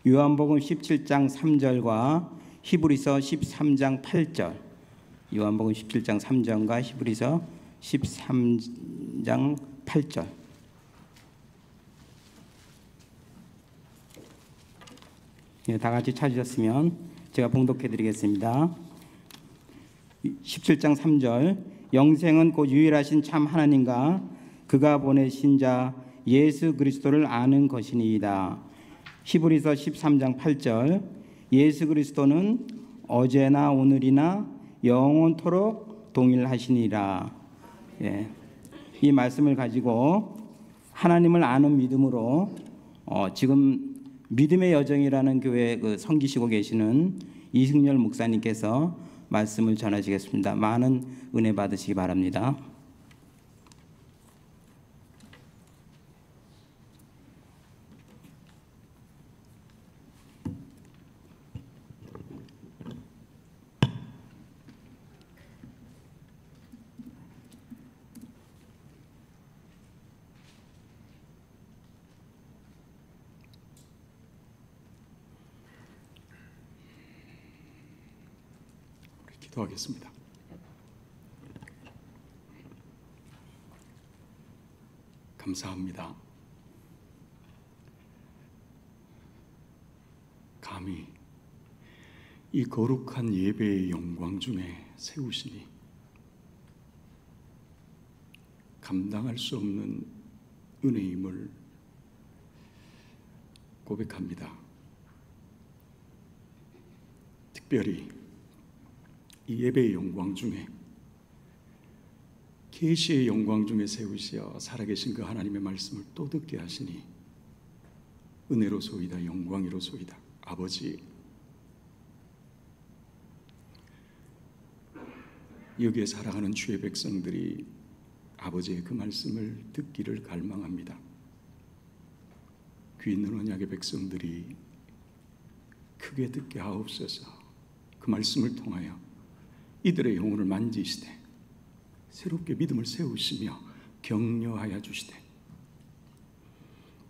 요한복음 17장 3절과 히브리서 13장 8절. 요한복음 17장 3절과 히브리서 13장 8절. 다 같이 찾으셨으면 제가 봉독해 드리겠습니다. 17장 3절. 영생은 곧 유일하신 참 하나님과 그가 보내신 자 예수 그리스도를 아는 것이니이다. 히브리서 13장 8절. 예수 그리스도는 어제나 오늘이나 영원토록 동일하시니라. 이 말씀을 가지고 하나님을 아는 믿음으로 지금 믿음의 여정이라는 교회 섬기시고 계시는 이승열 목사님께서 말씀을 전하시겠습니다. 많은 은혜 받으시기 바랍니다. 기도하겠습니다. 감사합니다. 감히 이 거룩한 예배의 영광 중에 세우시니 감당할 수 없는 은혜임을 고백합니다. 특별히 이 예배의 영광 중에, 계시의 영광 중에 세우시어 살아계신 그 하나님의 말씀을 또 듣게 하시니 은혜로소이다, 영광이로소이다. 아버지, 여기에 살아가는 주의 백성들이 아버지의 그 말씀을 듣기를 갈망합니다. 귀 있는 언약의 백성들이 크게 듣게 하옵소서. 그 말씀을 통하여 이들의 영혼을 만지시되 새롭게 믿음을 세우시며 격려하여 주시되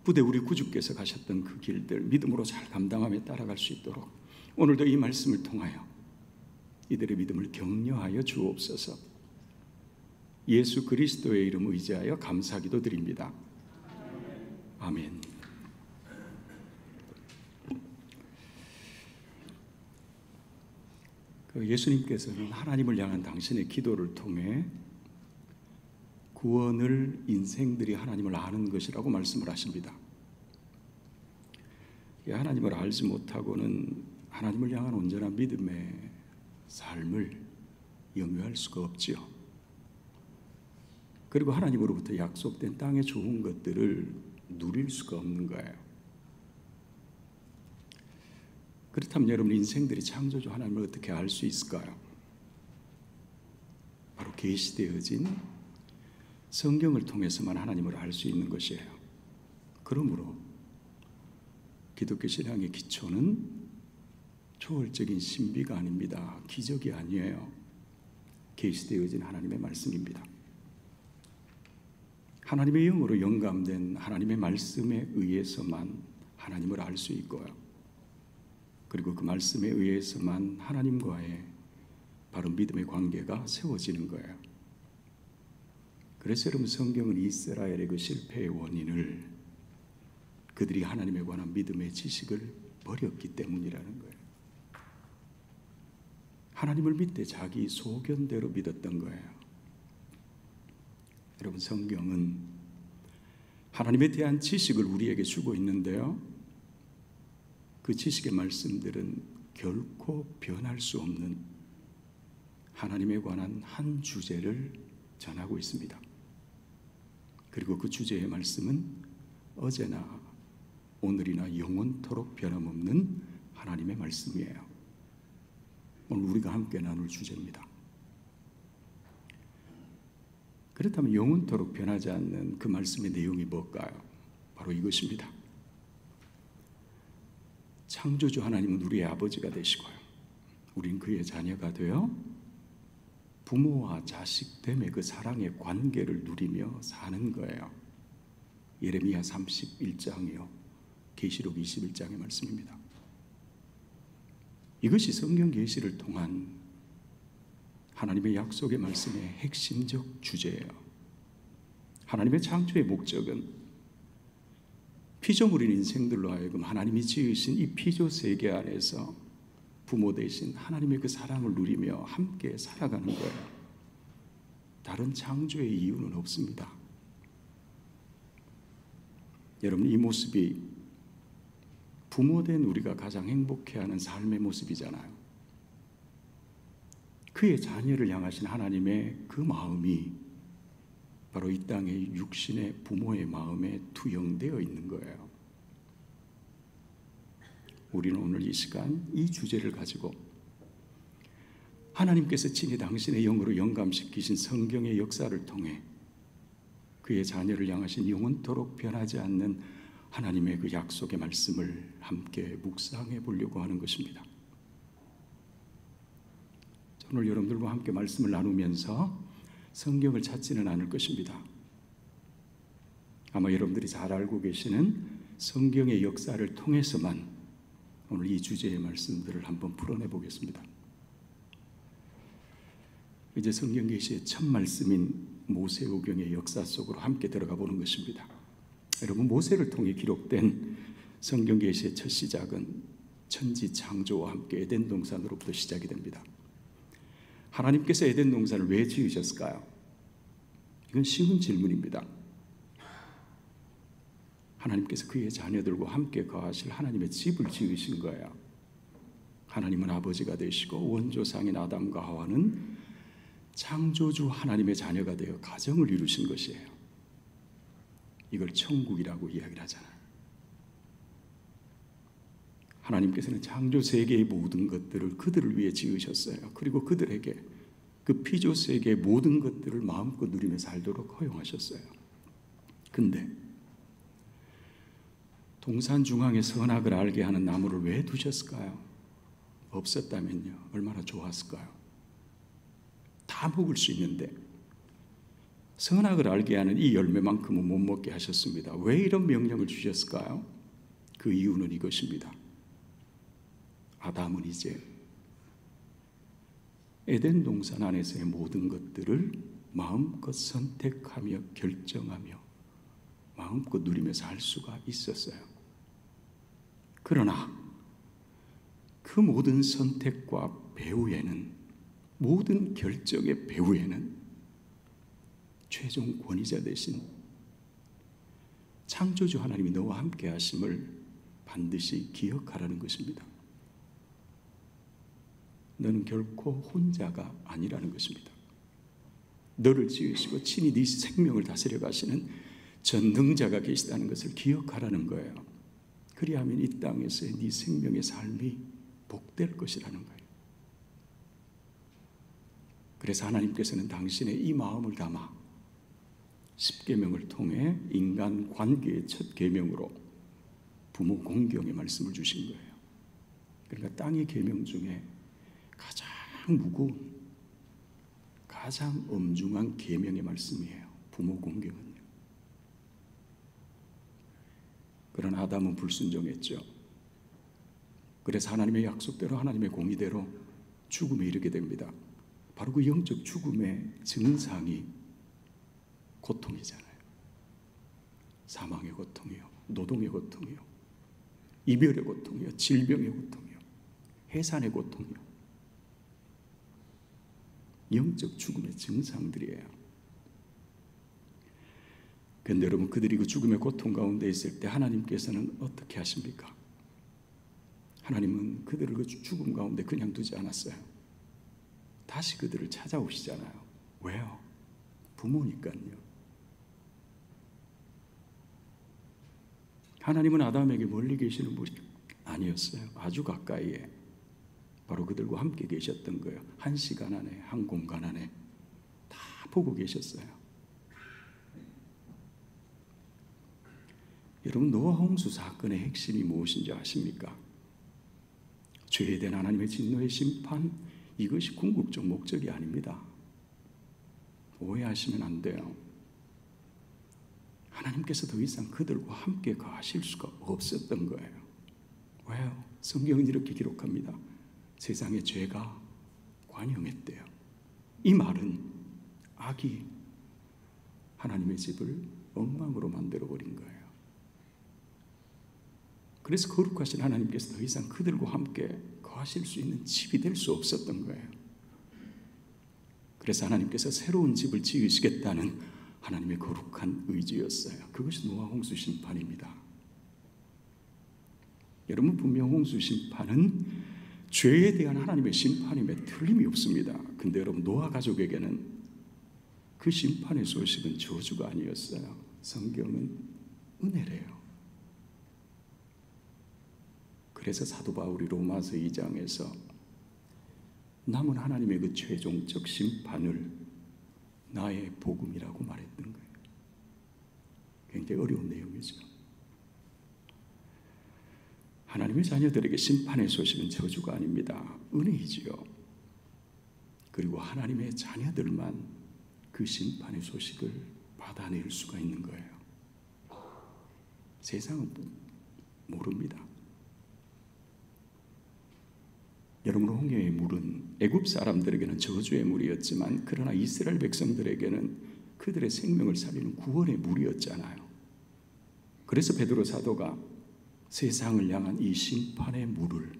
부디 우리 구주께서 가셨던 그 길들 믿음으로 잘 감당하며 따라갈 수 있도록 오늘도 이 말씀을 통하여 이들의 믿음을 격려하여 주옵소서. 예수 그리스도의 이름 의지하여 감사기도 드립니다. 아멘. 예수님께서는 하나님을 향한 당신의 기도를 통해 구원을 인생들이 하나님을 아는 것이라고 말씀을 하십니다. 하나님을 알지 못하고는 하나님을 향한 온전한 믿음의 삶을 영위할 수가 없지요. 그리고 하나님으로부터 약속된 땅의 좋은 것들을 누릴 수가 없는 거예요. 그렇다면 여러분, 인생들이 창조주 하나님을 어떻게 알 수 있을까요? 바로 계시되어진 성경을 통해서만 하나님을 알 수 있는 것이에요. 그러므로 기독교 신앙의 기초는 초월적인 신비가 아닙니다. 기적이 아니에요. 계시되어진 하나님의 말씀입니다. 하나님의 영으로 영감된 하나님의 말씀에 의해서만 하나님을 알 수 있고요. 그리고 그 말씀에 의해서만 하나님과의 바로 믿음의 관계가 세워지는 거예요. 그래서 여러분, 성경은 이스라엘의 그 실패의 원인을 그들이 하나님에 관한 믿음의 지식을 버렸기 때문이라는 거예요. 하나님을 믿되 자기 소견대로 믿었던 거예요. 여러분, 성경은 하나님에 대한 지식을 우리에게 주고 있는데요, 그 지식의 말씀들은 결코 변할 수 없는 하나님에 관한 한 주제를 전하고 있습니다. 그리고 그 주제의 말씀은 어제나 오늘이나 영원토록 변함없는 하나님의 말씀이에요. 오늘 우리가 함께 나눌 주제입니다. 그렇다면 영원토록 변하지 않는 그 말씀의 내용이 뭘까요? 바로 이것입니다. 창조주 하나님은 우리의 아버지가 되시고요, 우린 그의 자녀가 되어 부모와 자식됨의 그 사랑의 관계를 누리며 사는 거예요. 예레미야 31장이요, 계시록 21장의 말씀입니다. 이것이 성경 계시를 통한 하나님의 약속의 말씀의 핵심적 주제예요. 하나님의 창조의 목적은 피조물인 인생들로 하여금 하나님이 지으신 이 피조 세계 안에서 부모 되신 하나님의 그 사랑을 누리며 함께 살아가는 거예요. 다른 창조의 이유는 없습니다. 여러분, 이 모습이 부모된 우리가 가장 행복해하는 삶의 모습이잖아요. 그의 자녀를 향하신 하나님의 그 마음이 바로 이 땅의 육신의 부모의 마음에 투영되어 있는 거예요. 우리는 오늘 이 시간 이 주제를 가지고 하나님께서 친히 당신의 영으로 영감시키신 성경의 역사를 통해 그의 자녀를 향하신 영원토록 변하지 않는 하나님의 그 약속의 말씀을 함께 묵상해 보려고 하는 것입니다. 오늘 여러분들과 함께 말씀을 나누면서 성경을 찾지는 않을 것입니다. 아마 여러분들이 잘 알고 계시는 성경의 역사를 통해서만 오늘 이 주제의 말씀들을 한번 풀어내 보겠습니다. 이제 성경 계시의 첫 말씀인 모세오경의 역사 속으로 함께 들어가 보는 것입니다. 여러분, 모세를 통해 기록된 성경 계시의 첫 시작은 천지 창조와 함께 에덴 동산으로부터 시작이 됩니다. 하나님께서 에덴 동산을 왜 지으셨을까요? 이건 쉬운 질문입니다. 하나님께서 그의 자녀들과 함께 거하실 하나님의 집을 지으신 거예요. 하나님은 아버지가 되시고 원조상인 아담과 하와는 창조주 하나님의 자녀가 되어 가정을 이루신 것이에요. 이걸 천국이라고 이야기를 하잖아요. 하나님께서는 창조 세계의 모든 것들을 그들을 위해 지으셨어요. 그리고 그들에게 그 피조 세계의 모든 것들을 마음껏 누리며 살도록 허용하셨어요. 근데 동산 중앙에 선악을 알게 하는 나무를 왜 두셨을까요? 없었다면요, 얼마나 좋았을까요? 다 먹을 수 있는데 선악을 알게 하는 이 열매만큼은 못 먹게 하셨습니다. 왜 이런 명령을 주셨을까요? 그 이유는 이것입니다. 아담은 이제 에덴 동산 안에서의 모든 것들을 마음껏 선택하며 결정하며 마음껏 누리며 살 수가 있었어요. 그러나 그 모든 선택과 배후에는, 모든 결정의 배후에는 최종 권위자 되신 창조주 하나님이 너와 함께 하심을 반드시 기억하라는 것입니다. 너는 결코 혼자가 아니라는 것입니다. 너를 지으시고 친히 네 생명을 다스려 가시는 전능자가 계시다는 것을 기억하라는 거예요. 그리하면 이 땅에서의 네 생명의 삶이 복될 것이라는 거예요. 그래서 하나님께서는 당신의 이 마음을 담아 십계명을 통해 인간 관계의 첫 계명으로 부모 공경의 말씀을 주신 거예요. 그러니까 땅의 계명 중에 가장 무거운, 가장 엄중한 계명의 말씀이에요. 부모 공경은요. 그러나 아담은 불순종했죠. 그래서 하나님의 약속대로, 하나님의 공의대로 죽음에 이르게 됩니다. 바로 그 영적 죽음의 증상이 고통이잖아요. 사망의 고통이요, 노동의 고통이요, 이별의 고통이요, 질병의 고통이요, 해산의 고통이요. 영적 죽음의 증상들이에요. 그런데 여러분, 그들이 그 죽음의 고통 가운데 있을 때 하나님께서는 어떻게 하십니까? 하나님은 그들을 그 죽음 가운데 그냥 두지 않았어요. 다시 그들을 찾아오시잖아요. 왜요? 부모니까요. 하나님은 아담에게 멀리 계시는 분이 아니었어요. 아주 가까이에 바로 그들과 함께 계셨던 거예요. 한 시간 안에, 한 공간 안에 다 보고 계셨어요. 여러분, 노아 홍수 사건의 핵심이 무엇인지 아십니까? 죄에 대한 하나님의 진노의 심판, 이것이 궁극적 목적이 아닙니다. 오해하시면 안 돼요. 하나님께서 더 이상 그들과 함께 거하실 수가 없었던 거예요. 왜요? 성경은 이렇게 기록합니다. 세상에 죄가 관영했대요. 이 말은 악이 하나님의 집을 엉망으로 만들어버린 거예요. 그래서 거룩하신 하나님께서 더 이상 그들과 함께 거하실 수 있는 집이 될 수 없었던 거예요. 그래서 하나님께서 새로운 집을 지으시겠다는 하나님의 거룩한 의지였어요. 그것이 노아 홍수 심판입니다. 여러분, 분명 홍수 심판은 죄에 대한 하나님의 심판임에 틀림이 없습니다. 근데 여러분, 노아 가족에게는 그 심판의 소식은 저주가 아니었어요. 성경은 은혜래요. 그래서 사도 바울이 로마서 2장에서 남은 하나님의 그 최종적 심판을 나의 복음이라고 말했던 거예요. 굉장히 어려운 내용이죠. 하나님의 자녀들에게 심판의 소식은 저주가 아닙니다. 은혜이지요. 그리고 하나님의 자녀들만 그 심판의 소식을 받아낼 수가 있는 거예요. 세상은 모릅니다. 여러분, 홍해의 물은 애굽 사람들에게는 저주의 물이었지만 그러나 이스라엘 백성들에게는 그들의 생명을 살리는 구원의 물이었잖아요. 그래서 베드로 사도가 세상을 향한 이 심판의 물을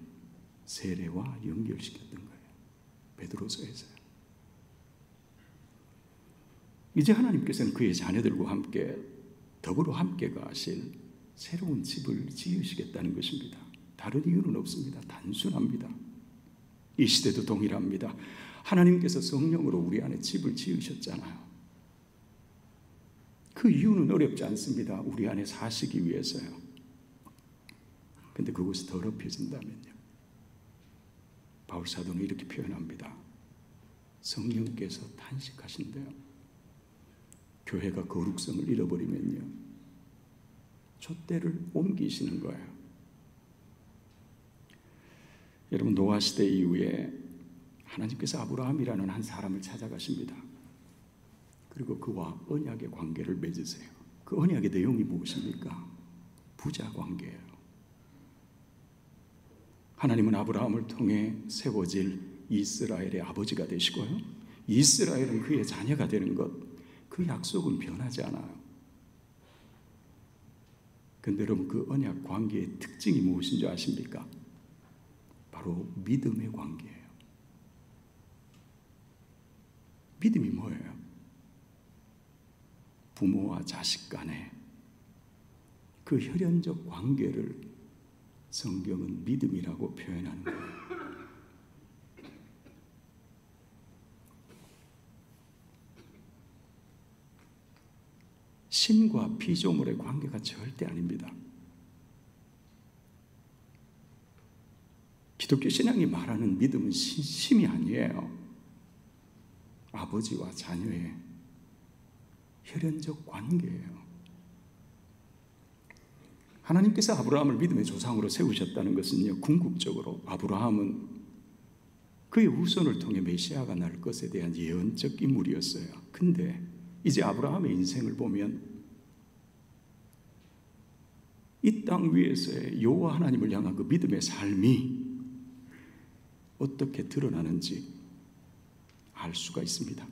세례와 연결시켰던 거예요. 베드로서에서요. 이제 하나님께서는 그의 자녀들과 함께 더불어 함께 가실 새로운 집을 지으시겠다는 것입니다. 다른 이유는 없습니다. 단순합니다. 이 시대도 동일합니다. 하나님께서 성령으로 우리 안에 집을 지으셨잖아요. 그 이유는 어렵지 않습니다. 우리 안에 사시기 위해서요. 근데 그것이 더럽혀진다면요. 바울 사도는 이렇게 표현합니다. 성령께서 탄식하신대요. 교회가 거룩성을 잃어버리면요, 촛대를 옮기시는 거예요. 여러분, 노아 시대 이후에 하나님께서 아브라함이라는 한 사람을 찾아가십니다. 그리고 그와 언약의 관계를 맺으세요. 그 언약의 내용이 무엇입니까? 부자 관계예요. 하나님은 아브라함을 통해 세워질 이스라엘의 아버지가 되시고요, 이스라엘은 그의 자녀가 되는 것, 그 약속은 변하지 않아요. 그런데 여러분, 그 언약 관계의 특징이 무엇인 줄 아십니까? 바로 믿음의 관계예요. 믿음이 뭐예요? 부모와 자식 간의 그 혈연적 관계를 성경은 믿음이라고 표현하는 거예요. 신과 피조물의 관계가 절대 아닙니다. 기독교 신앙이 말하는 믿음은 신심이 아니에요. 아버지와 자녀의 혈연적 관계예요. 하나님께서 아브라함을 믿음의 조상으로 세우셨다는 것은요, 궁극적으로 아브라함은 그의 후손을 통해 메시아가 날 것에 대한 예언적 인물이었어요. 근데 이제 아브라함의 인생을 보면 이 땅 위에서의 여호와 하나님을 향한 그 믿음의 삶이 어떻게 드러나는지 알 수가 있습니다.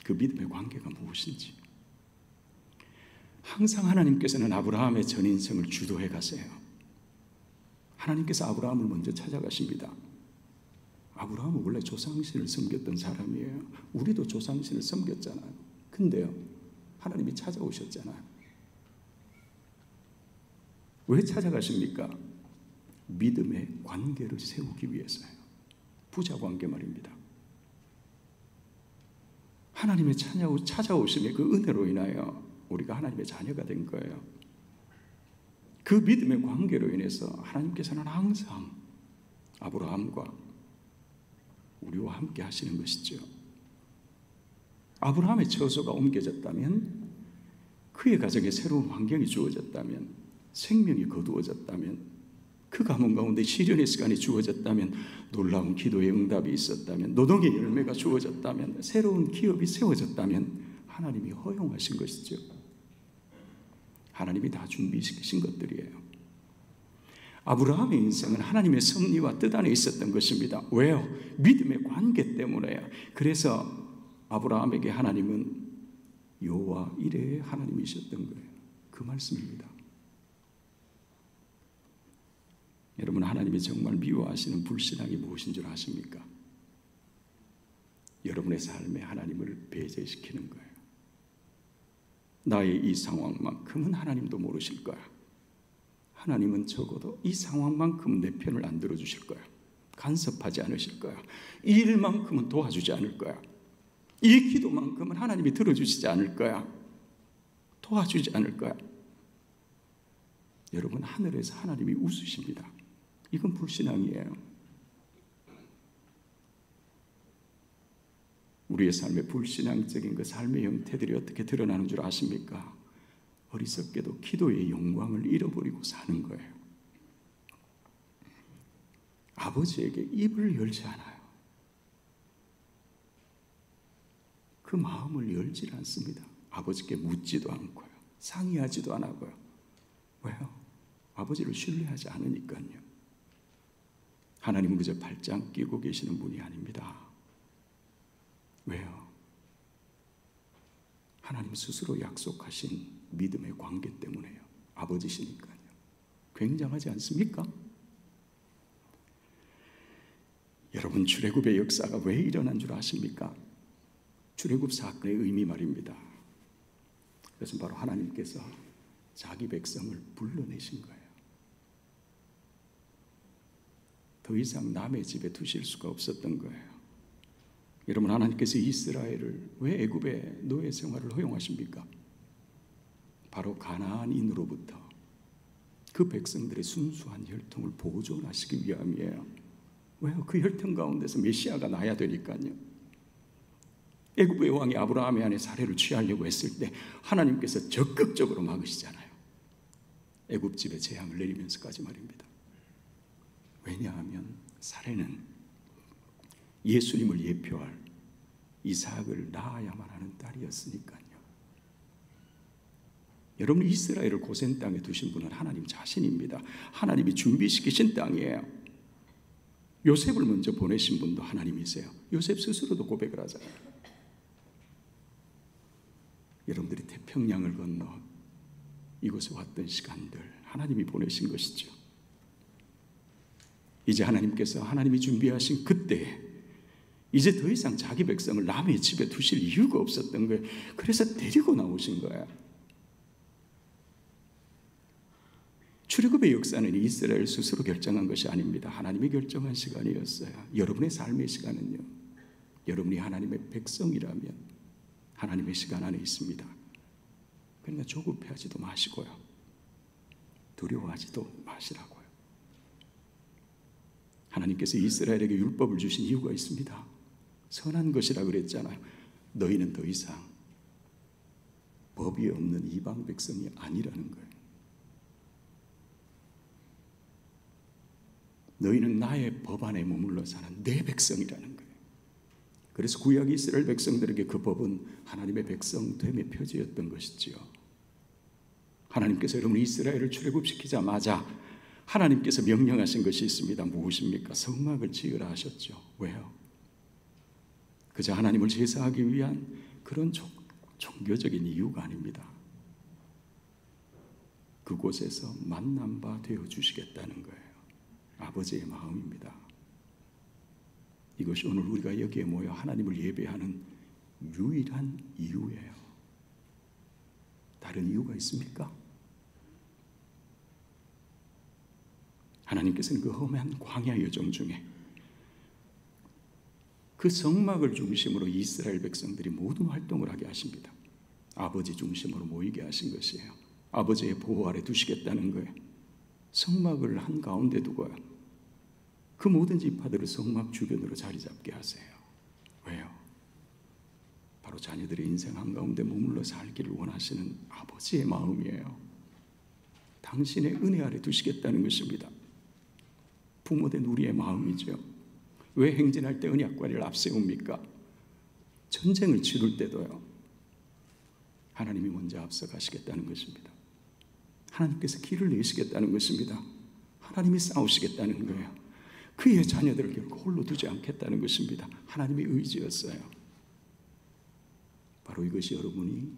그 믿음의 관계가 무엇인지. 항상 하나님께서는 아브라함의 전 인생을 주도해 가세요. 하나님께서 아브라함을 먼저 찾아가십니다. 아브라함은 원래 조상신을 섬겼던 사람이에요. 우리도 조상신을 섬겼잖아요. 근데요, 하나님이 찾아오셨잖아요. 왜 찾아가십니까? 믿음의 관계를 세우기 위해서요. 부자 관계 말입니다. 하나님의 찾아오심의 그 은혜로 인하여 우리가 하나님의 자녀가 된 거예요. 그 믿음의 관계로 인해서 하나님께서는 항상 아브라함과 우리와 함께 하시는 것이죠. 아브라함의 처소가 옮겨졌다면, 그의 가정에 새로운 환경이 주어졌다면, 생명이 거두어졌다면, 그 가문 가운데 시련의 시간이 주어졌다면, 놀라운 기도의 응답이 있었다면, 노동의 열매가 주어졌다면, 새로운 기업이 세워졌다면 하나님이 허용하신 것이죠. 하나님이 다 준비시키신 것들이에요. 아브라함의 인생은 하나님의 섭리와 뜻 안에 있었던 것입니다. 왜요? 믿음의 관계 때문에요. 그래서 아브라함에게 하나님은 여호와 이레의 하나님이셨던 거예요. 그 말씀입니다. 여러분, 하나님이 정말 미워하시는 불신앙이 무엇인 줄 아십니까? 여러분의 삶에 하나님을 배제시키는 거예요. 나의 이 상황만큼은 하나님도 모르실 거야. 하나님은 적어도 이 상황만큼은 내 편을 안 들어주실 거야. 간섭하지 않으실 거야. 이 일만큼은 도와주지 않을 거야. 이 기도만큼은 하나님이 들어주시지 않을 거야. 도와주지 않을 거야. 여러분, 하늘에서 하나님이 웃으십니다. 이건 불신앙이에요. 우리의 삶의 불신앙적인 그 삶의 형태들이 어떻게 드러나는 줄 아십니까? 어리석게도 기도의 영광을 잃어버리고 사는 거예요. 아버지에게 입을 열지 않아요. 그 마음을 열지 않습니다. 아버지께 묻지도 않고요. 상의하지도 않고요. 왜요? 아버지를 신뢰하지 않으니까요. 하나님은 그저 발장 끼고 계시는 분이 아닙니다. 왜요? 하나님 스스로 약속하신 믿음의 관계 때문에요. 아버지시니까요. 굉장하지 않습니까? 여러분, 출애굽의 역사가 왜 일어난 줄 아십니까? 출애굽 사건의 의미 말입니다. 그것은 바로 하나님께서 자기 백성을 불러내신 거예요. 더 이상 남의 집에 두실 수가 없었던 거예요. 여러분, 하나님께서 이스라엘을 왜 애굽의 노예 생활을 허용하십니까? 바로 가나안인으로부터 그 백성들의 순수한 혈통을 보존하시기 위함이에요. 왜요? 그 혈통 가운데서 메시아가 나야 되니까요. 애굽의 왕이 아브라함의 아내 사례를 취하려고 했을 때 하나님께서 적극적으로 막으시잖아요. 애굽 집에 재앙을 내리면서까지 말입니다. 왜냐하면 사례는 예수님을 예표할 이삭을 낳아야만 하는 딸이었으니까요. 여러분, 이스라엘을 고센 땅에 두신 분은 하나님 자신입니다. 하나님이 준비시키신 땅이에요. 요셉을 먼저 보내신 분도 하나님이세요. 요셉 스스로도 고백을 하잖아요. 여러분들이 태평양을 건너 이곳에 왔던 시간들 하나님이 보내신 것이죠. 이제 하나님께서 하나님이 준비하신 그때 이제 더 이상 자기 백성을 남의 집에 두실 이유가 없었던 거예요. 그래서 데리고 나오신 거예요. 출애굽의 역사는 이스라엘 스스로 결정한 것이 아닙니다. 하나님이 결정한 시간이었어요. 여러분의 삶의 시간은요, 여러분이 하나님의 백성이라면 하나님의 시간 안에 있습니다. 그러니까 조급해하지도 마시고요, 두려워하지도 마시라고요. 하나님께서 이스라엘에게 율법을 주신 이유가 있습니다. 선한 것이라 그랬잖아요. 너희는 더 이상 법이 없는 이방 백성이 아니라는 거예요. 너희는 나의 법 안에 머물러 사는 내 백성이라는 거예요. 그래서 구약 이스라엘 백성들에게 그 법은 하나님의 백성됨의 표지였던 것이지요. 하나님께서 여러분 이스라엘을 출애굽시키자마자 하나님께서 명령하신 것이 있습니다. 무엇입니까? 성막을 지으라 하셨죠. 왜요? 그저 하나님을 제사하기 위한 그런 종교적인 이유가 아닙니다. 그곳에서 만난 바 되어주시겠다는 거예요. 아버지의 마음입니다. 이것이 오늘 우리가 여기에 모여 하나님을 예배하는 유일한 이유예요. 다른 이유가 있습니까? 하나님께서는 그 험한 광야 여정 중에 그 성막을 중심으로 이스라엘 백성들이 모든 활동을 하게 하십니다. 아버지 중심으로 모이게 하신 것이에요. 아버지의 보호 아래 두시겠다는 거예요. 성막을 한가운데 두고요, 그 모든 지파들을 성막 주변으로 자리 잡게 하세요. 왜요? 바로 자녀들의 인생 한가운데 머물러 살기를 원하시는 아버지의 마음이에요. 당신의 은혜 아래 두시겠다는 것입니다. 부모된 우리의 마음이죠. 왜 행진할 때 언약궤를 앞세웁니까? 전쟁을 치룰 때도요, 하나님이 먼저 앞서 가시겠다는 것입니다. 하나님께서 길을 내시겠다는 것입니다. 하나님이 싸우시겠다는 거예요. 그의 자녀들을 결코 홀로 두지 않겠다는 것입니다. 하나님의 의지였어요. 바로 이것이 여러분이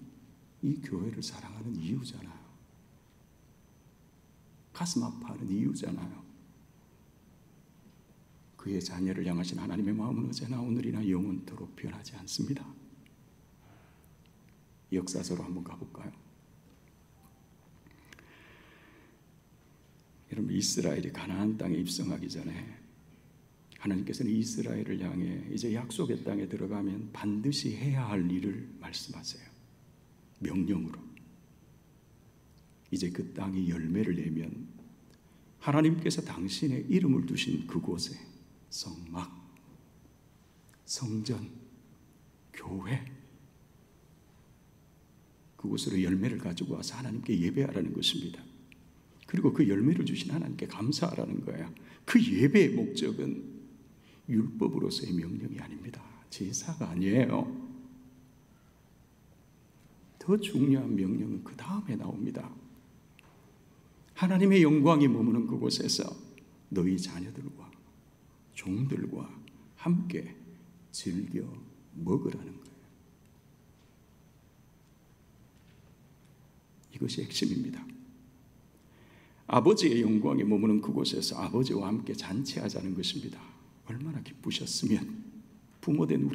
이 교회를 사랑하는 이유잖아요. 가슴 아파하는 이유잖아요. 그의 자녀를 향하신 하나님의 마음은 어제나 오늘이나 영원토록 변하지 않습니다. 역사서로 한번 가볼까요? 여러분, 이스라엘이 가나안 땅에 입성하기 전에 하나님께서는 이스라엘을 향해 이제 약속의 땅에 들어가면 반드시 해야 할 일을 말씀하세요. 명령으로. 이제 그 땅이 열매를 내면 하나님께서 당신의 이름을 두신 그곳에 성막, 성전, 교회, 그곳으로 열매를 가지고 와서 하나님께 예배하라는 것입니다. 그리고 그 열매를 주신 하나님께 감사하라는 거예요. 그 예배의 목적은 율법으로서의 명령이 아닙니다. 제사가 아니에요. 더 중요한 명령은 그 다음에 나옵니다. 하나님의 영광이 머무는 그곳에서 너희 자녀들과 종들과 함께 즐겨 먹으라는 거예요. 이것이 핵심입니다. 아버지의 영광이 머무는 그곳에서 아버지와 함께 잔치하자는 것입니다. 얼마나 기쁘셨으면 부모된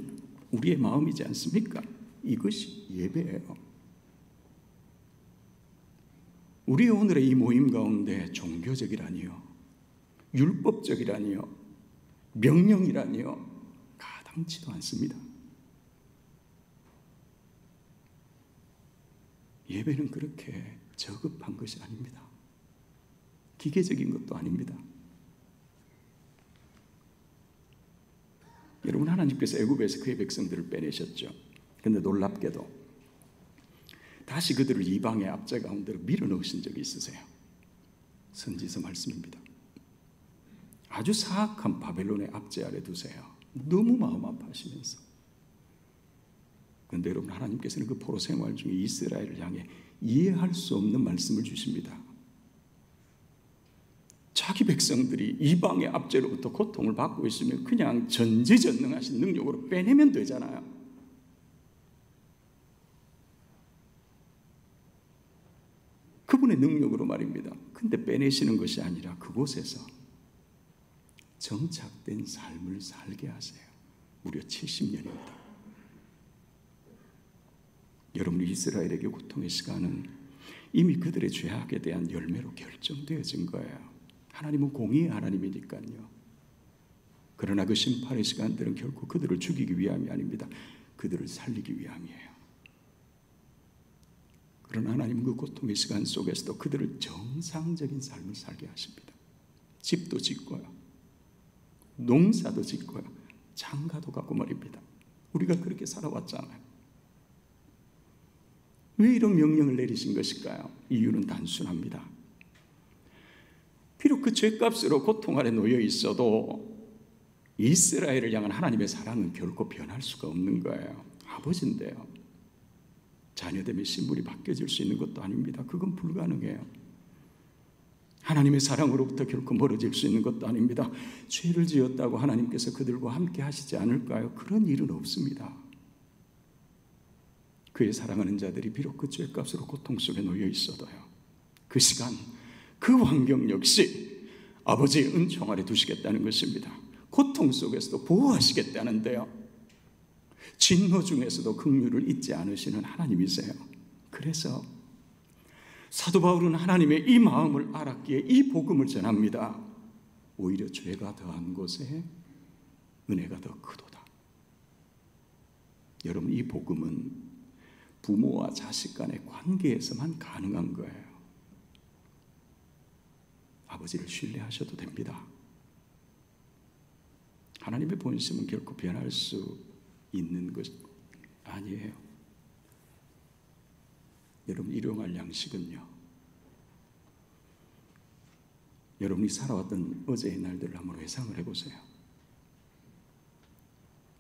우리의 마음이지 않습니까? 이것이 예배예요. 우리 오늘의 이 모임 가운데 종교적이라니요, 율법적이라니요, 명령이라니요 가당치도 않습니다. 예배는 그렇게 저급한 것이 아닙니다. 기계적인 것도 아닙니다. 여러분, 하나님께서 애굽에서 그의 백성들을 빼내셨죠. 그런데 놀랍게도 다시 그들을 이방의 압제 가운데로 밀어넣으신 적이 있으세요. 선지서 말씀입니다. 아주 사악한 바벨론의 압제 아래 두세요. 너무 마음 아파하시면서. 그런데 여러분, 하나님께서는 그 포로 생활 중에 이스라엘을 향해 이해할 수 없는 말씀을 주십니다. 자기 백성들이 이방의 압제로부터 고통을 받고 있으면 그냥 전지전능하신 능력으로 빼내면 되잖아요. 그분의 능력으로 말입니다. 근데 빼내시는 것이 아니라 그곳에서 정착된 삶을 살게 하세요. 무려 70년입니다. 여러분, 이스라엘에게 고통의 시간은 이미 그들의 죄악에 대한 열매로 결정되어진 거예요. 하나님은 공의의 하나님이니까요. 그러나 그 심판의 시간들은 결코 그들을 죽이기 위함이 아닙니다. 그들을 살리기 위함이에요. 그러나 하나님은 그 고통의 시간 속에서도 그들을 정상적인 삶을 살게 하십니다. 집도 짓고요, 농사도 짓고요, 장가도 가고 말입니다. 우리가 그렇게 살아왔잖아요. 왜 이런 명령을 내리신 것일까요? 이유는 단순합니다. 비록 그 죄값으로 고통 아래 놓여 있어도 이스라엘을 향한 하나님의 사랑은 결코 변할 수가 없는 거예요. 아버지인데요. 자녀됨의 신분이 바뀌어질 수 있는 것도 아닙니다. 그건 불가능해요. 하나님의 사랑으로부터 결코 멀어질 수 있는 것도 아닙니다. 죄를 지었다고 하나님께서 그들과 함께 하시지 않을까요? 그런 일은 없습니다. 그의 사랑하는 자들이 비록 그 죄값으로 고통 속에 놓여 있어도요, 그 시간, 그 환경 역시 아버지의 은총 아래 두시겠다는 것입니다. 고통 속에서도 보호하시겠다는데요, 진노 중에서도 긍휼을 잊지 않으시는 하나님이세요. 그래서 사도 바울은 하나님의 이 마음을 알았기에 이 복음을 전합니다. 오히려 죄가 더한 곳에 은혜가 더 크도다. 여러분, 이 복음은 부모와 자식 간의 관계에서만 가능한 거예요. 아버지를 신뢰하셔도 됩니다. 하나님의 본심은 결코 변할 수 있는 것 아니에요. 여러분, 일용할 양식은요, 여러분이 살아왔던 어제의 날들을 한번 회상을 해보세요.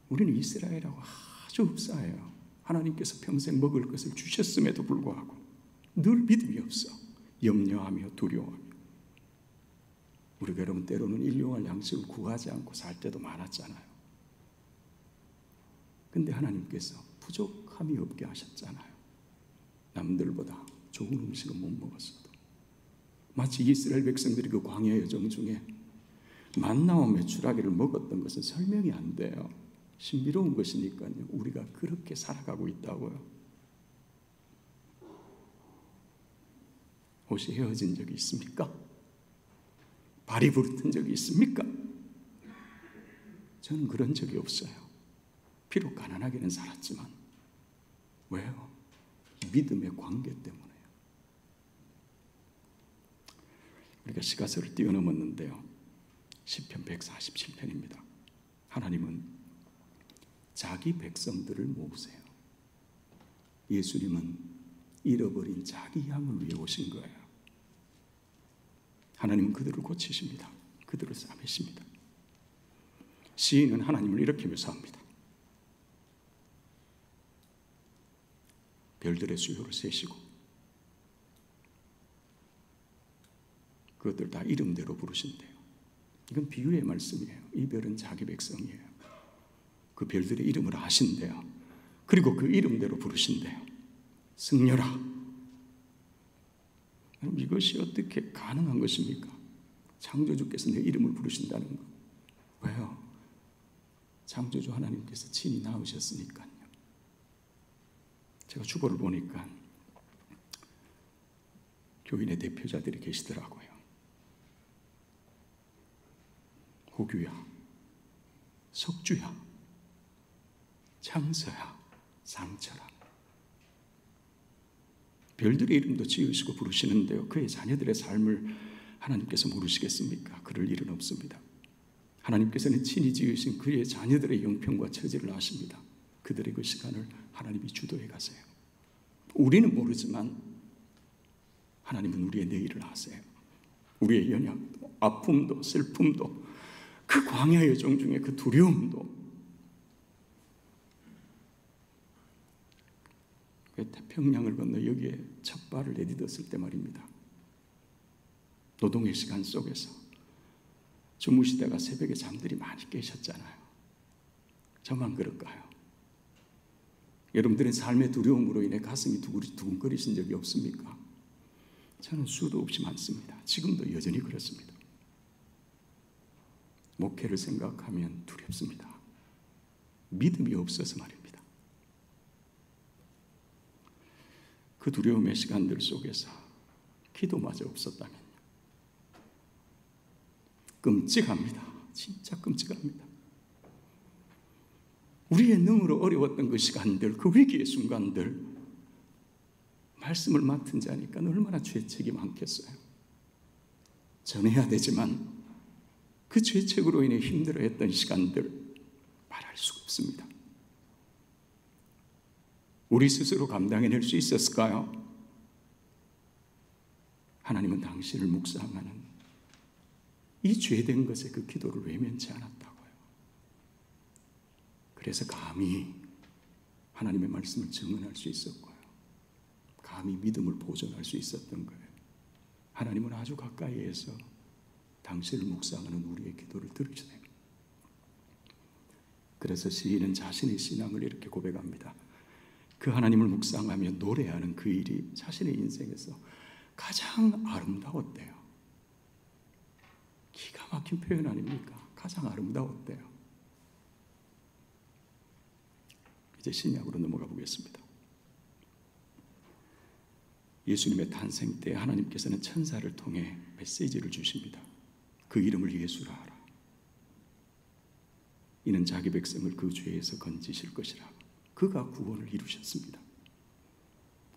우리는 이스라엘하고 아주 흡사해요. 하나님께서 평생 먹을 것을 주셨음에도 불구하고 늘 믿음이 없어. 염려하며 두려워하며. 우리가 여러분 때로는 일용할 양식을 구하지 않고 살 때도 많았잖아요. 근데 하나님께서 부족함이 없게 하셨잖아요. 남들보다 좋은 음식은 못 먹었어도. 마치 이스라엘 백성들이 그 광야 여정 중에 만나와 메추라기를 먹었던 것은 설명이 안 돼요. 신비로운 것이니까요. 우리가 그렇게 살아가고 있다고요. 혹시 헤어진 적이 있습니까? 발이 부르튼 적이 있습니까? 저는 그런 적이 없어요. 비록 가난하게는 살았지만. 왜요? 믿음의 관계 때문에요. 우리가 시가서를 뛰어넘었는데요. 시편 147편입니다. 하나님은 자기 백성들을 모으세요. 예수님은 잃어버린 자기 양을 위해 오신 거예요. 하나님은 그들을 고치십니다. 그들을 싸매십니다. 시인은 하나님을 이렇게 묘사합니다. 별들의 수요를 세시고 그것들 다 이름대로 부르신대요. 이건 비유의 말씀이에요. 이 별은 자기 백성이에요. 그 별들의 이름을 아신대요. 그리고 그 이름대로 부르신대요. 승려라. 이것이 어떻게 가능한 것입니까? 창조주께서 내 이름을 부르신다는 것. 왜요? 창조주 하나님께서 친히 낳으셨으니까요. 제가 주보를 보니까 교인의 대표자들이 계시더라고요. 호규야, 석주야, 창서야, 상철아. 별들의 이름도 지으시고 부르시는데요. 그의 자녀들의 삶을 하나님께서 모르시겠습니까? 그럴 일은 없습니다. 하나님께서는 친히 지으신 그의 자녀들의 영평과 처지를 아십니다. 그들의 그 시간을 하나님이 주도해 가세요. 우리는 모르지만 하나님은 우리의 내일을 아세요. 우리의 연약도, 아픔도, 슬픔도, 그 광야 여정 중에 그 두려움도. 태평양을 건너 여기에 첫 발을 내딛었을 때 말입니다. 노동의 시간 속에서 주무시다가 새벽에 잠들이 많이 깨셨잖아요. 저만 그럴까요? 여러분들의 삶의 두려움으로 인해 가슴이 두근거리신 적이 없습니까? 저는 수도 없이 많습니다. 지금도 여전히 그렇습니다. 목회를 생각하면 두렵습니다. 믿음이 없어서 말입니다. 그 두려움의 시간들 속에서 기도마저 없었다면요. 끔찍합니다. 진짜 끔찍합니다. 우리의 능으로 어려웠던 그 시간들, 그 위기의 순간들, 말씀을 맡은 자니까 얼마나 죄책이 많겠어요. 전해야 되지만 그 죄책으로 인해 힘들어했던 시간들 말할 수가 없습니다. 우리 스스로 감당해낼 수 있었을까요? 하나님은 당신을 묵상하는 이 죄된 것에 그 기도를 외면치 않았다고요. 그래서 감히 하나님의 말씀을 증언할 수 있었고요. 감히 믿음을 보존할 수 있었던 거예요. 하나님은 아주 가까이에서 당신을 묵상하는 우리의 기도를 들으시네요. 그래서 시인은 자신의 신앙을 이렇게 고백합니다. 그 하나님을 묵상하며 노래하는 그 일이 자신의 인생에서 가장 아름다웠대요. 기가 막힌 표현 아닙니까? 가장 아름다웠대요. 이제 신약으로 넘어가 보겠습니다. 예수님의 탄생 때 하나님께서는 천사를 통해 메시지를 주십니다. 그 이름을 예수라 하라. 이는 자기 백성을 그 죄에서 건지실 것이라. 그가 구원을 이루셨습니다.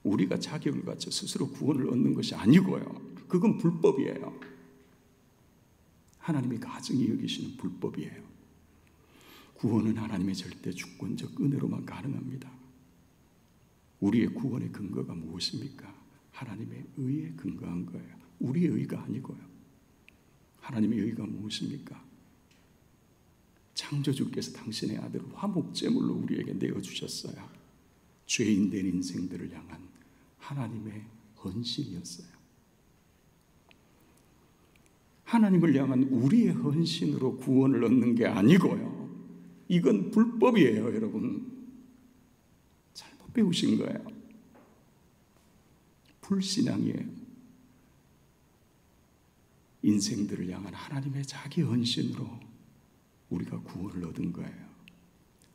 우리가 자격을 갖춰 스스로 구원을 얻는 것이 아니고요. 그건 불법이에요. 하나님이 가증히 여기시는 불법이에요. 구원은 하나님의 절대 주권적 은혜로만 가능합니다. 우리의 구원의 근거가 무엇입니까? 하나님의 의에 근거한 거예요. 우리의 의가 아니고요. 하나님의 의가 무엇입니까? 창조주께서 당신의 아들을 화목제물로 우리에게 내어주셨어요. 죄인된 인생들을 향한 하나님의 헌신이었어요. 하나님을 향한 우리의 헌신으로 구원을 얻는 게 아니고요. 이건 불법이에요, 여러분. 잘못 배우신 거예요. 불신앙이에요. 인생들을 향한 하나님의 자기 헌신으로 우리가 구원을 얻은 거예요.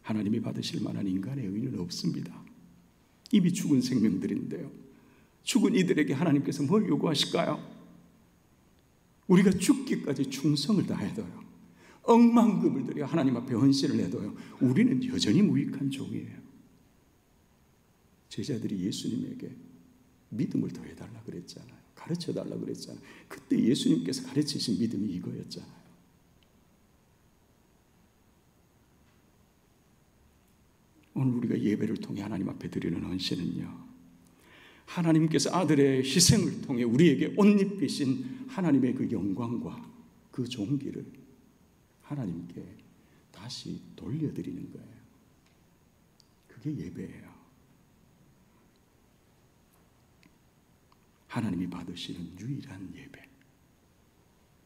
하나님이 받으실 만한 인간의 의는 없습니다. 이미 죽은 생명들인데요. 죽은 이들에게 하나님께서 뭘 요구하실까요? 우리가 죽기까지 충성을 다해도요, 억만금을 들여 하나님 앞에 헌신을 해도요, 우리는 여전히 무익한 종이에요. 제자들이 예수님에게 믿음을 더해달라 그랬잖아요. 가르쳐달라 그랬잖아요. 그때 예수님께서 가르치신 믿음이 이거였잖아요. 오늘 우리가 예배를 통해 하나님 앞에 드리는 헌신은요, 하나님께서 아들의 희생을 통해 우리에게 옷 입히신 하나님의 그 영광과 그 존귀를 하나님께 다시 돌려드리는 거예요. 그게 예배예요. 하나님이 받으시는 유일한 예배.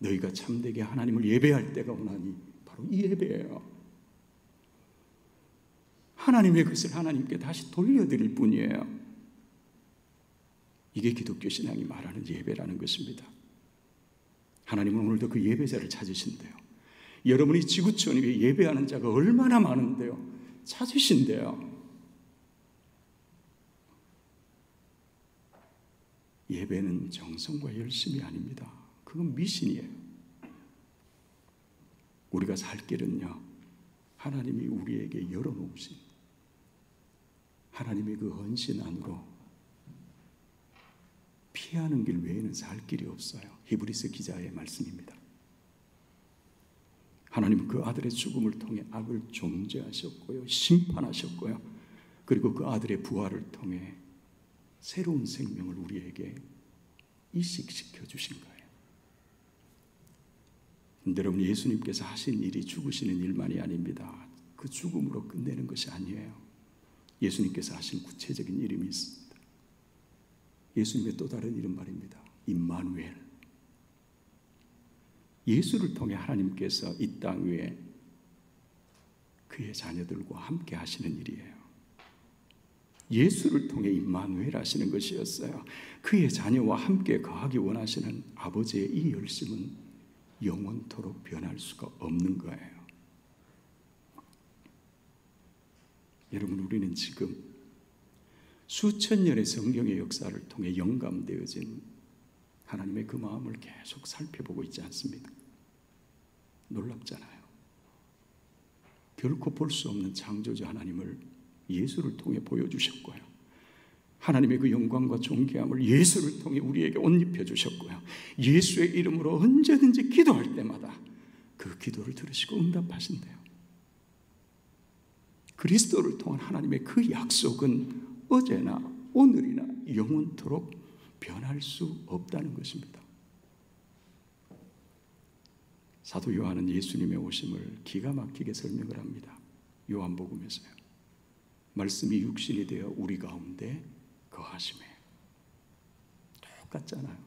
너희가 참되게 하나님을 예배할 때가 오나니 바로 이 예배예요. 하나님의 것을 하나님께 다시 돌려드릴 뿐이에요. 이게 기독교 신앙이 말하는 예배라는 것입니다. 하나님은 오늘도 그 예배자를 찾으신대요. 여러분이 지구촌 위에 예배하는 자가 얼마나 많은데요. 찾으신대요. 예배는 정성과 열심이 아닙니다. 그건 미신이에요. 우리가 살 길은요, 하나님이 우리에게 열어놓으신 하나님의 그 헌신 안으로 피하는 길 외에는 살 길이 없어요. 히브리서 기자의 말씀입니다. 하나님은 그 아들의 죽음을 통해 악을 정죄하셨고요, 심판하셨고요, 그리고 그 아들의 부활을 통해 새로운 생명을 우리에게 이식시켜 주신 거예요. 근데 여러분, 예수님께서 하신 일이 죽으시는 일만이 아닙니다. 그 죽음으로 끝내는 것이 아니에요. 예수님께서 하신 구체적인 이름이 있습니다. 예수님의 또 다른 이름 말입니다. 임마누엘. 예수를 통해 하나님께서 이 땅 위에 그의 자녀들과 함께 하시는 일이에요. 예수를 통해 임마누엘 하시는 것이었어요. 그의 자녀와 함께 거하기 원하시는 아버지의 이 열심은 영원토록 변할 수가 없는 거예요. 여러분, 우리는 지금 수천 년의 성경의 역사를 통해 영감되어진 하나님의 그 마음을 계속 살펴보고 있지 않습니까? 놀랍잖아요. 결코 볼 수 없는 창조주 하나님을 예수를 통해 보여주셨고요, 하나님의 그 영광과 존귀함을 예수를 통해 우리에게 옷 입혀주셨고요, 예수의 이름으로 언제든지 기도할 때마다 그 기도를 들으시고 응답하신대요. 그리스도를 통한 하나님의 그 약속은 어제나 오늘이나 영원토록 변할 수 없다는 것입니다. 사도 요한은 예수님의 오심을 기가 막히게 설명을 합니다. 요한복음에서요. 말씀이 육신이 되어 우리 가운데 거하심에. 똑같잖아요.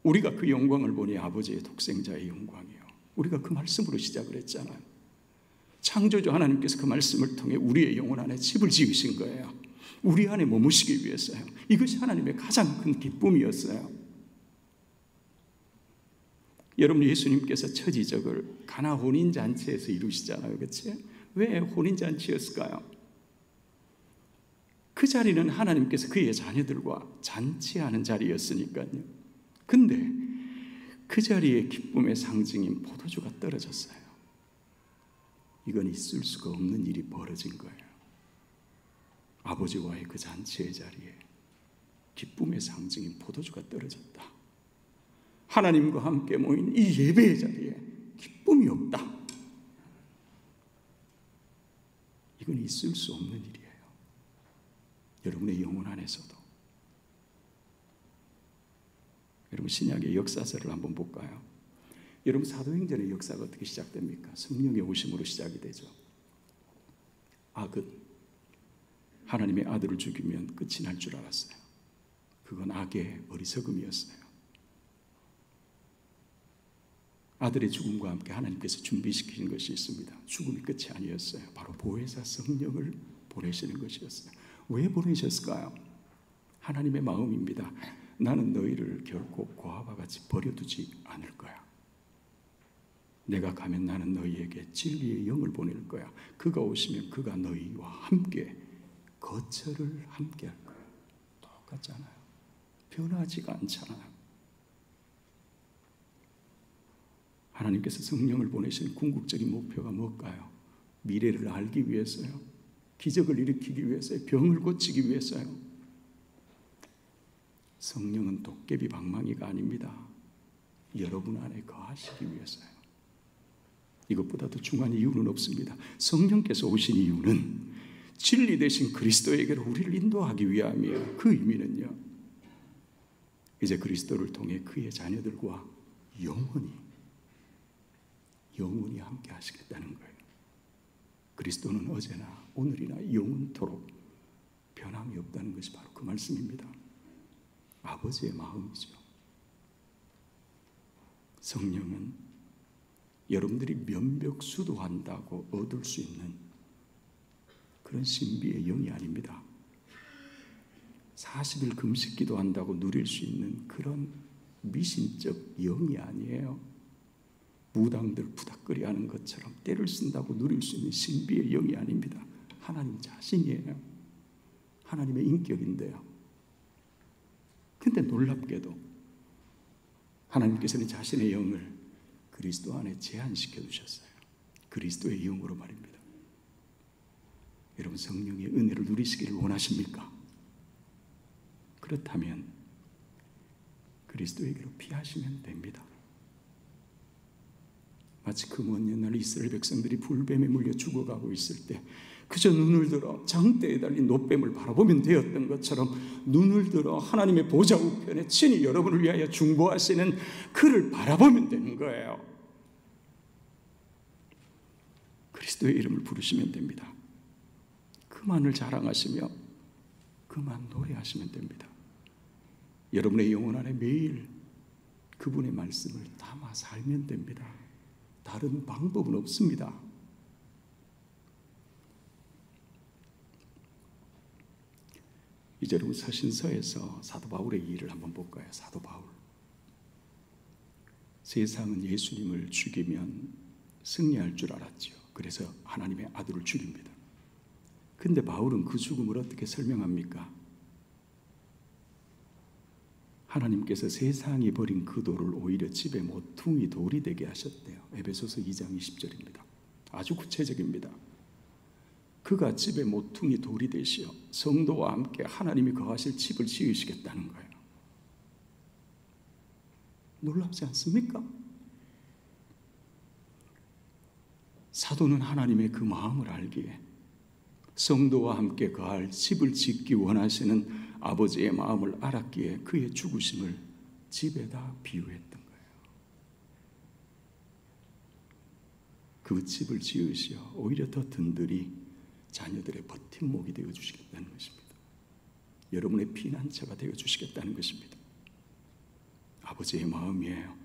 우리가 그 영광을 보니 아버지의 독생자의 영광이요, 우리가 그 말씀으로 시작을 했잖아요. 창조주 하나님께서 그 말씀을 통해 우리의 영혼 안에 집을 지으신 거예요. 우리 안에 머무시기 위해서요. 이것이 하나님의 가장 큰 기쁨이었어요. 여러분, 예수님께서 첫 이적을 가나 혼인잔치에서 이루시잖아요. 그렇지? 왜 혼인잔치였을까요? 그 자리는 하나님께서 그의 자녀들과 잔치하는 자리였으니까요. 근데 그 자리에 기쁨의 상징인 포도주가 떨어졌어요. 이건 있을 수가 없는 일이 벌어진 거예요. 아버지와의 그 잔치의 자리에 기쁨의 상징인 포도주가 떨어졌다. 하나님과 함께 모인 이 예배의 자리에 기쁨이 없다. 이건 있을 수 없는 일이에요. 여러분의 영혼 안에서도. 여러분, 신약의 역사서를 한번 볼까요? 여러분, 사도행전의 역사가 어떻게 시작됩니까? 성령의 오심으로 시작이 되죠. 악은 하나님의 아들을 죽이면 끝이 날 줄 알았어요. 그건 악의 어리석음이었어요. 아들의 죽음과 함께 하나님께서 준비시키신 것이 있습니다. 죽음이 끝이 아니었어요. 바로 보혜사 성령을 보내시는 것이었어요. 왜 보내셨을까요? 하나님의 마음입니다. 나는 너희를 결코 고아와 같이 버려두지 않을 거야. 내가 가면 나는 너희에게 진리의 영을 보낼 거야. 그가 오시면 그가 너희와 함께 거처를 함께 할 거야. 똑같잖아요. 변하지가 않잖아요. 하나님께서 성령을 보내신 궁극적인 목표가 뭘까요? 미래를 알기 위해서요. 기적을 일으키기 위해서요. 병을 고치기 위해서요. 성령은 도깨비 방망이가 아닙니다. 여러분 안에 거하시기 위해서요. 이것보다 더 중요한 이유는 없습니다. 성령께서 오신 이유는 진리 대신 그리스도에게로 우리를 인도하기 위함이에요. 그 의미는요, 이제 그리스도를 통해 그의 자녀들과 영원히 함께 하시겠다는 거예요. 그리스도는 어제나 오늘이나 영원토록 변함이 없다는 것이 바로 그 말씀입니다. 아버지의 마음이죠. 성령은 여러분들이 면벽수도한다고 얻을 수 있는 그런 신비의 영이 아닙니다. 40일 금식 기도한다고 누릴 수 있는 그런 미신적 영이 아니에요. 무당들 부닥거리 하는 것처럼 때를 쓴다고 누릴 수 있는 신비의 영이 아닙니다. 하나님 자신이에요. 하나님의 인격인데요. 근데 놀랍게도 하나님께서는 자신의 영을 그리스도 안에 제한시켜 두셨어요. 그리스도의 영으로 말입니다. 여러분, 성령의 은혜를 누리시기를 원하십니까? 그렇다면 그리스도에게로 피하시면 됩니다. 마치 그 먼 옛날 이스라엘 백성들이 불뱀에 물려 죽어가고 있을 때 그저 눈을 들어 장대에 달린 노뱀을 바라보면 되었던 것처럼 눈을 들어 하나님의 보좌 우편에 친히 여러분을 위하여 중보하시는 그를 바라보면 되는 거예요. 그리스도의 이름을 부르시면 됩니다. 그만을 자랑하시며 그만 노래하시면 됩니다. 여러분의 영혼 안에 매일 그분의 말씀을 담아 살면 됩니다. 다른 방법은 없습니다. 이제 여러분, 서신서에서 사도 바울의 일을 한번 볼까요? 사도 바울. 세상은 예수님을 죽이면 승리할 줄 알았죠. 그래서 하나님의 아들을 죽입니다. 근데 바울은 그 죽음을 어떻게 설명합니까? 하나님께서 세상이 버린 그 돌을 오히려 집에 모퉁이 돌이 되게 하셨대요. 에베소서 2장 20절입니다. 아주 구체적입니다. 그가 집에 모퉁이 돌이 되시어 성도와 함께 하나님이 거하실 집을 지으시겠다는 거예요. 놀랍지 않습니까? 사도는 하나님의 그 마음을 알기에 성도와 함께 거할 집을 짓기 원하시는 아버지의 마음을 알았기에 그의 죽으심을 집에다 비유했던 거예요. 그 집을 지으시어 오히려 더 든든히 자녀들의 버팀목이 되어주시겠다는 것입니다. 여러분의 피난처가 되어주시겠다는 것입니다. 아버지의 마음이에요.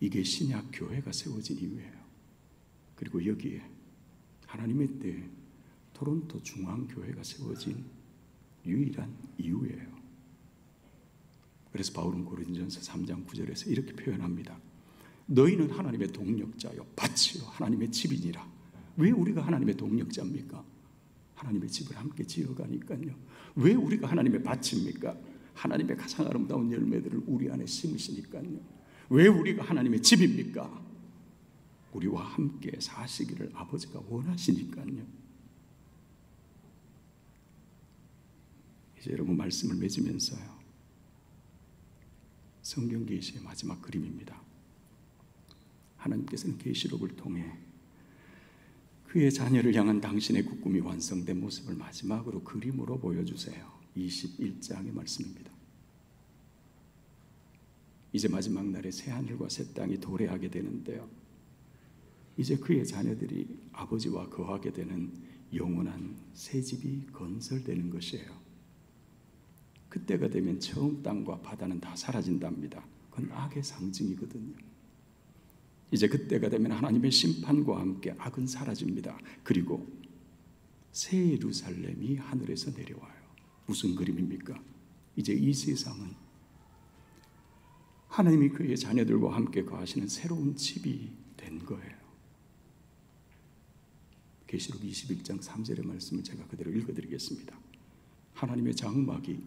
이게 신약 교회가 세워진 이유예요. 그리고 여기에 하나님의 때 토론토 중앙교회가 세워진 유일한 이유예요. 그래서 바울은 고린전서 3장 9절에서 이렇게 표현합니다. 너희는 하나님의 동력자요 밭이요 하나님의 집이니라. 왜 우리가 하나님의 동력자입니까? 하나님의 집을 함께 지어가니까요. 왜 우리가 하나님의 밭입니까? 하나님의 가장 아름다운 열매들을 우리 안에 심으시니까요. 왜 우리가 하나님의 집입니까? 우리와 함께 사시기를 아버지가 원하시니까요. 이제 여러분, 말씀을 맺으면서요, 성경 계시의 마지막 그림입니다. 하나님께서는 계시록을 통해 그의 자녀를 향한 당신의 국금이 완성된 모습을 마지막으로 그림으로 보여주세요. 21장의 말씀입니다. 이제 마지막 날에 새 하늘과 새 땅이 도래하게 되는데요, 이제 그의 자녀들이 아버지와 거하게 되는 영원한 새 집이 건설되는 것이에요. 그때가 되면 처음 땅과 바다는 다 사라진답니다. 그건 악의 상징이거든요. 이제 그때가 되면 하나님의 심판과 함께 악은 사라집니다. 그리고 새 예루살렘이 하늘에서 내려와요. 무슨 그림입니까? 이제 이 세상은 하나님이 그의 자녀들과 함께 거하시는 새로운 집이 된 거예요. 계시록 21장 3절의 말씀을 제가 그대로 읽어드리겠습니다. 하나님의 장막이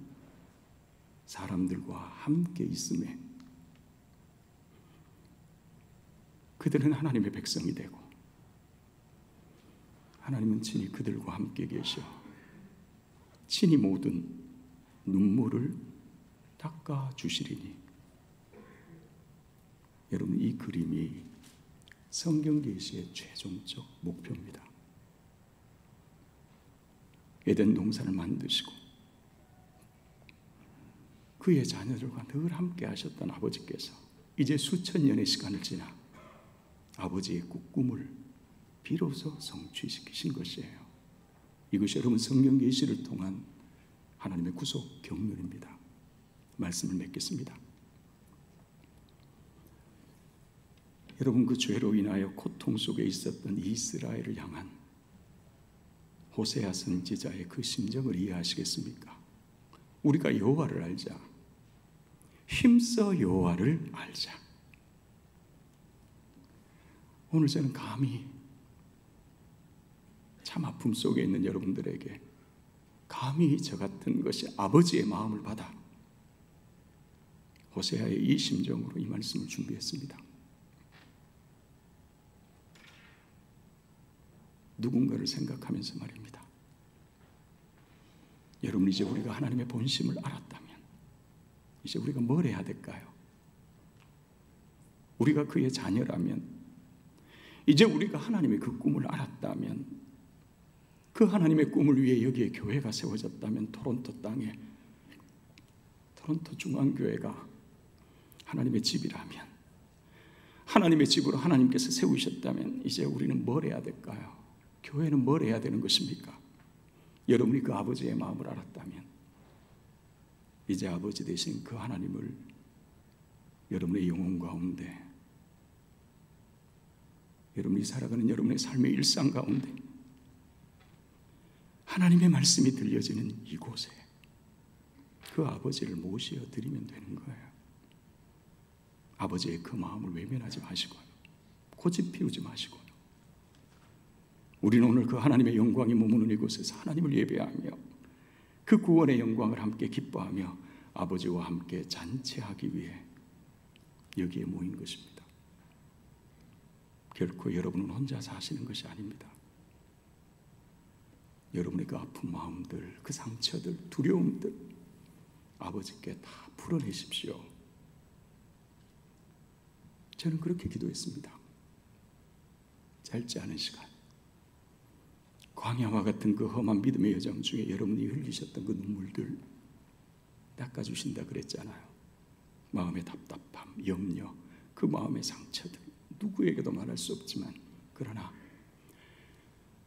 사람들과 함께 있음에 그들은 하나님의 백성이 되고 하나님은 친히 그들과 함께 계셔 친히 모든 눈물을 닦아주시리니. 여러분, 이 그림이 성경 계시의 최종적 목표입니다. 에덴 동산을 만드시고 그의 자녀들과 늘 함께 하셨던 아버지께서 이제 수천 년의 시간을 지나 아버지의 꿈을 비로소 성취시키신 것이에요. 이것이 여러분 성경 계시를 통한 하나님의 구속 경륜입니다. 말씀을 맺겠습니다. 여러분, 그 죄로 인하여 고통 속에 있었던 이스라엘을 향한 호세아 선지자의 그 심정을 이해하시겠습니까? 우리가 여호와를 알자. 힘써 여호와를 알자. 오늘 저는 감히 참 아픔 속에 있는 여러분들에게 감히 저 같은 것이 아버지의 마음을 받아 호세아의 이 심정으로 이 말씀을 준비했습니다. 누군가를 생각하면서 말입니다. 여러분, 이제 우리가 하나님의 본심을 알았다면 이제 우리가 뭘 해야 될까요? 우리가 그의 자녀라면, 이제 우리가 하나님의 그 꿈을 알았다면, 그 하나님의 꿈을 위해 여기에 교회가 세워졌다면, 토론토 땅에 토론토 중앙교회가 하나님의 집이라면, 하나님의 집으로 하나님께서 세우셨다면 이제 우리는 뭘 해야 될까요? 교회는 뭘 해야 되는 것입니까? 여러분이 그 아버지의 마음을 알았다면 이제 아버지 되신 그 하나님을 여러분의 영혼 가운데, 여러분이 살아가는 여러분의 삶의 일상 가운데 하나님의 말씀이 들려지는 이곳에 그 아버지를 모시어 드리면 되는 거예요. 아버지의 그 마음을 외면하지 마시고요, 고집 피우지 마시고요. 우리는 오늘 그 하나님의 영광이 머무는 이곳에서 하나님을 예배하며 그 구원의 영광을 함께 기뻐하며 아버지와 함께 잔치하기 위해 여기에 모인 것입니다. 결코 여러분은 혼자 사시는 것이 아닙니다. 여러분의 그 아픈 마음들, 그 상처들, 두려움들 아버지께 다 풀어내십시오. 저는 그렇게 기도했습니다. 짧지 않은 시간, 광야와 같은 그 험한 믿음의 여정 중에 여러분이 흘리셨던 그 눈물들 닦아주신다 그랬잖아요. 마음의 답답함, 염려, 그 마음의 상처들 누구에게도 말할 수 없지만, 그러나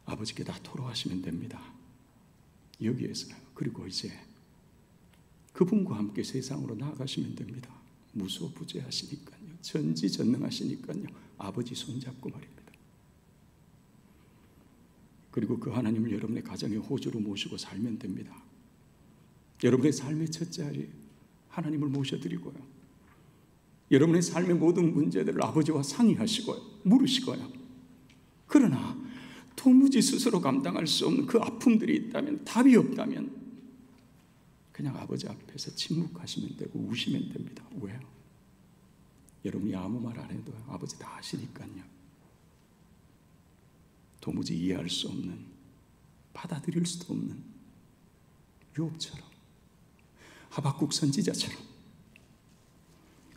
아버지께 다 토로하시면 됩니다. 여기에서요. 그리고 이제 그분과 함께 세상으로 나아가시면 됩니다. 무소부재하시니까요, 전지전능하시니까요, 아버지 손잡고 말입니다. 그리고 그 하나님을 여러분의 가정의 호주로 모시고 살면 됩니다. 여러분의 삶의 첫 자리에 하나님을 모셔드리고요, 여러분의 삶의 모든 문제들을 아버지와 상의하시고요, 물으시고요. 그러나 도무지 스스로 감당할 수 없는 그 아픔들이 있다면, 답이 없다면 그냥 아버지 앞에서 침묵하시면 되고 우시면 됩니다. 왜요? 여러분이 아무 말 안 해도 아버지 다 아시니까요. 도무지 이해할 수 없는, 받아들일 수도 없는 욥처럼, 하박국 선지자처럼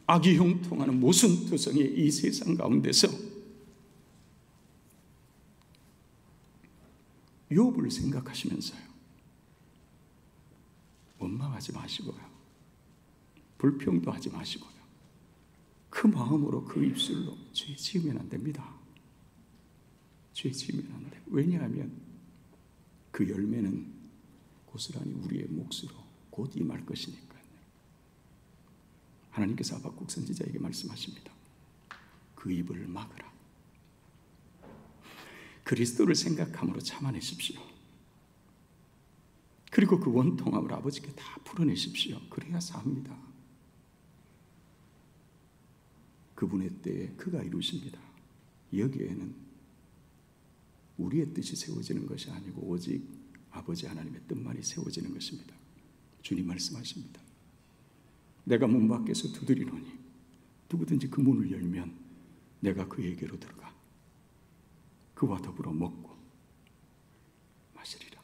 악이 형통하는 모순투성의 이 세상 가운데서 욥을 생각하시면서요, 원망하지 마시고요, 불평도 하지 마시고요, 그 마음으로 그 입술로 죄 지으면 안 됩니다. 죄 지으면 안 돼. 왜냐하면 그 열매는 고스란히 우리의 몫으로 곧 임할 것이니까요. 하나님께서 하박국 선지자에게 말씀하십니다. 그 입을 막으라. 그리스도를 생각함으로 참아내십시오. 그리고 그 원통함을 아버지께 다 풀어내십시오. 그래야 삽니다. 그분의 때에 그가 이루십니다. 여기에는 우리의 뜻이 세워지는 것이 아니고 오직 아버지 하나님의 뜻만이 세워지는 것입니다. 주님 말씀하십니다. 내가 문 밖에서 두드리노니 누구든지 그 문을 열면 내가 그에게로 들어가 그와 더불어 먹고 마시리라.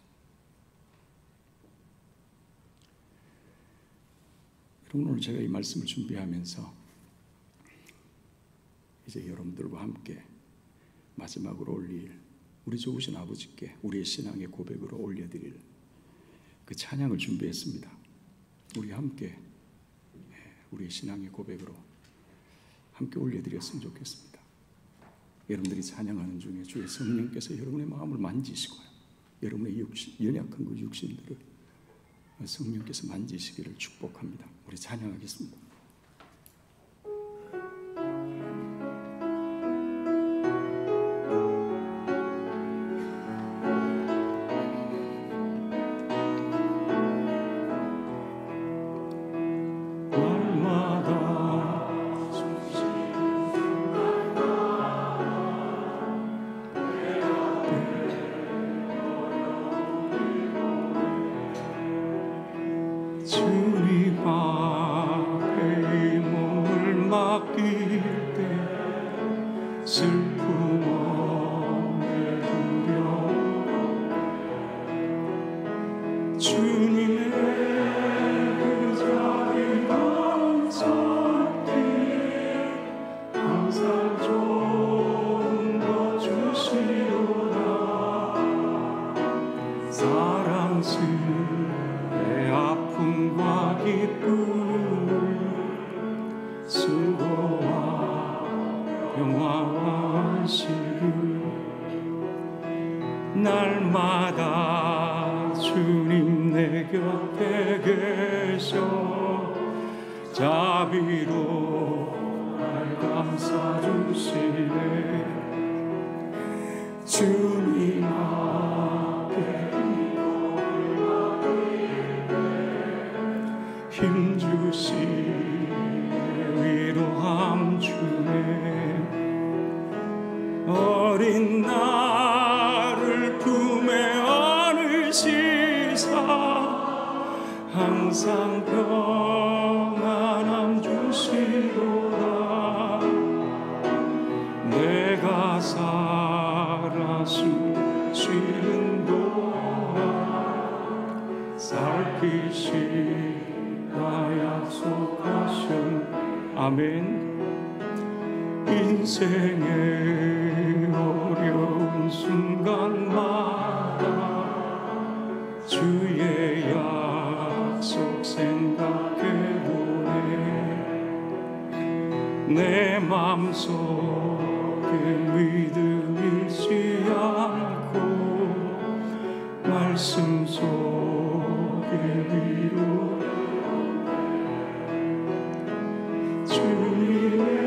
여러분, 오늘 제가 이 말씀을 준비하면서 이제 여러분들과 함께 마지막으로 올릴 우리 좋으신 아버지께 우리의 신앙의 고백으로 올려드릴 그 찬양을 준비했습니다. 우리 함께 우리의 신앙의 고백으로 함께 올려드렸으면 좋겠습니다. 여러분들이 찬양하는 중에 주의 성령께서 여러분의 마음을 만지시고요, 여러분의 연약한 그 육신들을 성령께서 만지시기를 축복합니다. 우리 찬양하겠습니다. 날마다 주님 내 곁에 계셔 자비로 날 감싸주시네. 주님 앞에 힘주시네 위로함 주네. 어린 나를 품에 안으시사 항상 평안함 주시도다. 내가 살아 쉬는 동안 살피시라 약속하신 아멘. 인생의 어려운 순간마다 주의 약속 생각해보네. 내 맘속에 믿음 잃지 않고 말씀 속에 위로 주님의